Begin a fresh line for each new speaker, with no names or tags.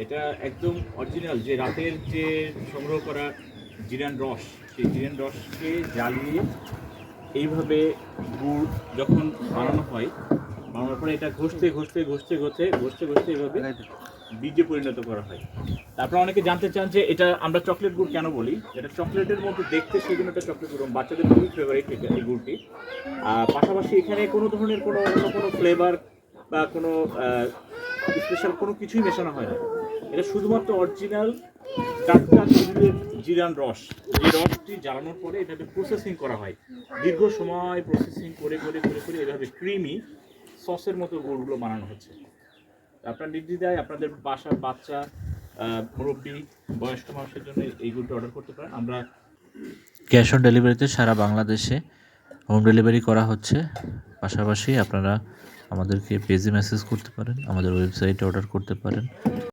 এটা একদম অরিজিনাল যে রাতের যে সংগ্রহ করা জিরান রস, সেই জিরান রসকে জ্বালিয়ে এইভাবে গুড় যখন বানানো হয়, বানানোর পরে এটা ঘষতে ঘষতে ঘষতে ঘষতে ঘষতে ঘষতে এইভাবে বীজে পরিণত করা হয়। তারপর অনেকে জানতে চান যে এটা আমরা চকলেট গুড় কেন বলি। এটা চকলেটের মতো দেখতে, সেই জন্য এটা চকলেট গুড়, বাচ্চাদের খুবই ফেভারিট এই গুড়টি। পাশাপাশি এখানে কোনো ধরনের কোনো অন্য কোনো ফ্লেভার বা কোনো স্পেশাল কোনো কিছুই মেশানো হয় না। এটা শুধুমাত্র অরিজিনাল টাটকা খেজুরের জিরান রস, যে রসটি জ্বালানোর পরে এটাকে প্রসেসিং করা হয়, দীর্ঘ সময় প্রসেসিং করে করে করে করে এভাবে ক্রিমি সসের মতো গুড়গুলো বানানো হচ্ছে। আপনার নির্দ্বিধায় আপনাদের বাসার বাচ্চা, মুরব্বী, বয়স্ক মানুষের জন্য এই গুড়টা অর্ডার করতে পারেন। আমরা
ক্যাশ অন ডেলিভারিতে সারা বাংলাদেশে হোম ডেলিভারি করা হচ্ছে। পাশাপাশি আপনারা আমাদেরকে পেজে মেসেজ করতে পারেন, আমাদের ওয়েবসাইটে অর্ডার করতে পারেন।